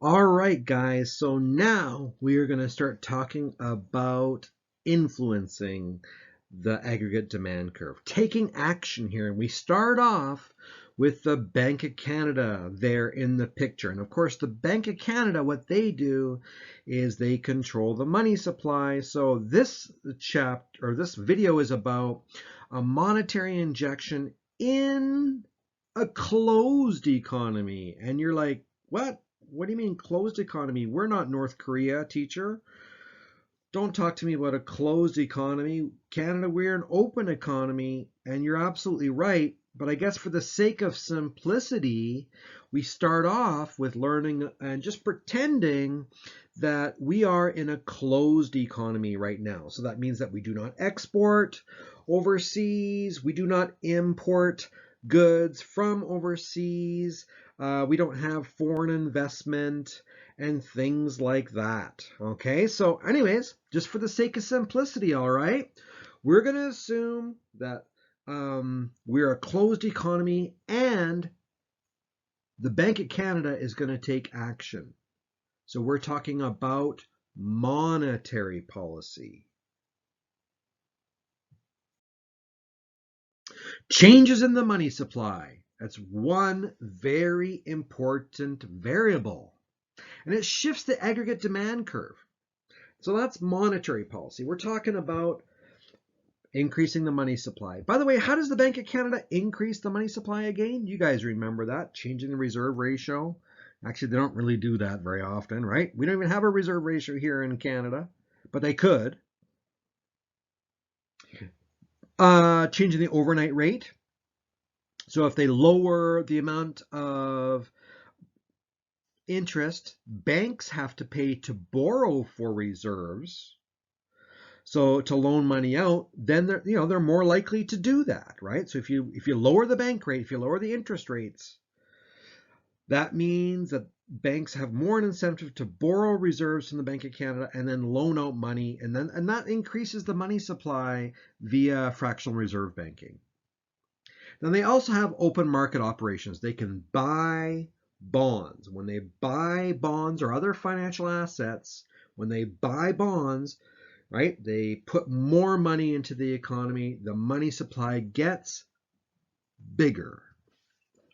All right, guys, so now we are going to start talking about influencing the aggregate demand curve, taking action here. And we start off with the Bank of Canada there in the picture. And of course, the Bank of Canada, what they do is they control the money supply. So this chapter or this video is about a monetary injection in a closed economy. And you're like, what? What do you mean closed economy? We're not North Korea, teacher. Don't talk to me about a closed economy. Canada, we're an open economy, and you're absolutely right. But I guess for the sake of simplicity, we start off with learning and just pretending that we are in a closed economy right now. So that means that we do not export overseas, we do not import goods from overseas, we don't have foreign investment and things like that. Okay, so anyways, just for the sake of simplicity, all right, we're going to assume that we're a closed economy and the Bank of Canada is going to take action. So we're talking about monetary policy. Changes in the money supply. That's one very important variable. And it shifts the aggregate demand curve. So that's monetary policy. We're talking about increasing the money supply. By the way, how does the Bank of Canada increase the money supply again? You guys remember that, changing the reserve ratio. Actually, they don't really do that very often, right? We don't even have a reserve ratio here in Canada, but they could. Changing the overnight rate. So if they lower the amount of interest banks have to pay to borrow for reserves, so to loan money out, then they're more likely to do that, right? So if you lower the bank rate, if you lower the interest rates, that means that banks have more an incentive to borrow reserves from the Bank of Canada and then loan out money, and that increases the money supply via fractional reserve banking. Then they also have open market operations. They can buy bonds. When they buy bonds or other financial assets, when they buy bonds, right, they put more money into the economy. The money supply gets bigger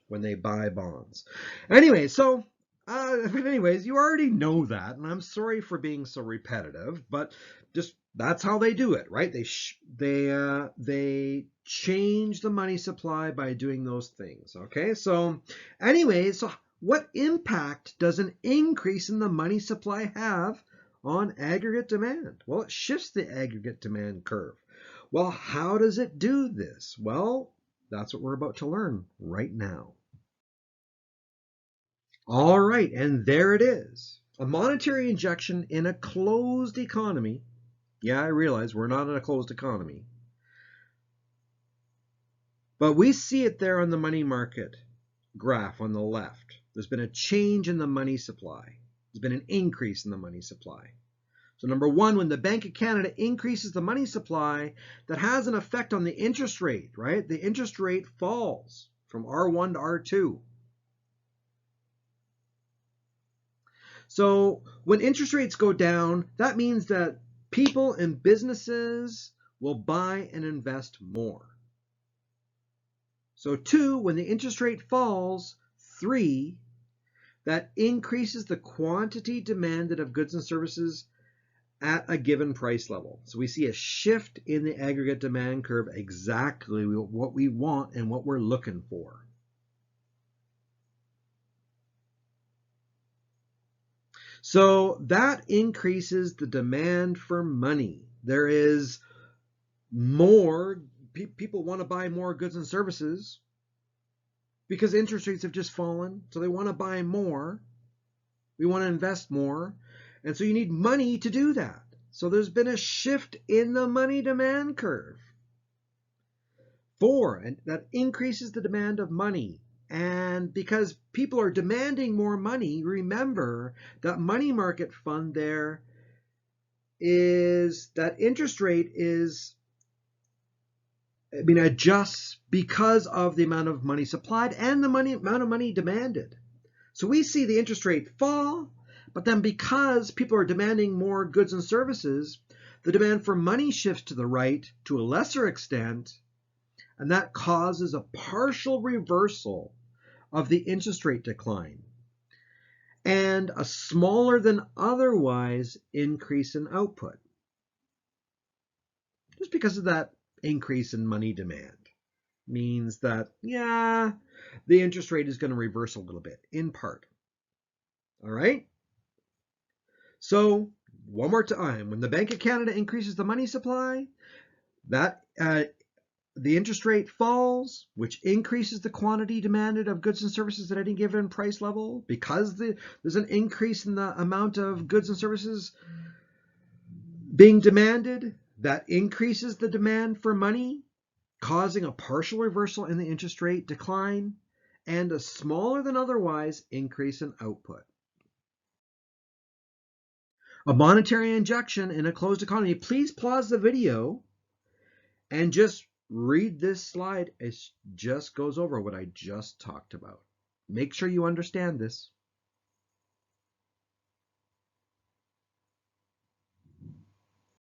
when they buy bonds. Anyway, so anyways, you already know that, and I'm sorry for being so repetitive, but just that's how they do it, right? They change the money supply by doing those things. Okay, so anyway, so what impact does an increase in the money supply have on aggregate demand? Well, it shifts the aggregate demand curve. Well, how does it do this? Well, that's what we're about to learn right now. All right, and there it is. A monetary injection in a closed economy. Yeah, I realize we're not in a closed economy. But we see it there on the money market graph on the left. There's been a change in the money supply. There's been an increase in the money supply. So number one, when the Bank of Canada increases the money supply, that has an effect on the interest rate, right? The interest rate falls from R1 to R2. So when interest rates go down, that means that people and businesses will buy and invest more. So 2, when the interest rate falls, 3, that increases the quantity demanded of goods and services at a given price level. So we see a shift in the aggregate demand curve, exactly what we want and what we're looking for. So that increases the demand for money. There is more, people want to buy more goods and services because interest rates have just fallen. So they want to buy more. We want to invest more. And so you need money to do that. So there's been a shift in the money demand curve. 4, and that increases the demand of money. And because people are demanding more money, remember that money market fund there is, that interest rate is, adjusts because of the amount of money supplied and the amount of money demanded. So we see the interest rate fall, But then because people are demanding more goods and services, the demand for money shifts to the right to a lesser extent, and that causes a partial reversal of the interest rate decline and a smaller than otherwise increase in output. Just because of that increase in money demand means that, yeah, the interest rate is going to reverse a little bit, in part. All right? So, one more time, when the Bank of Canada increases the money supply, that the interest rate falls, which increases the quantity demanded of goods and services at any given price level. Because there's an increase in the amount of goods and services being demanded, that increases the demand for money, causing a partial reversal in the interest rate decline and a smaller than otherwise increase in output. A monetary injection in a closed economy. Please pause the video and just read this slide. It just goes over what I just talked about. Make sure you understand this.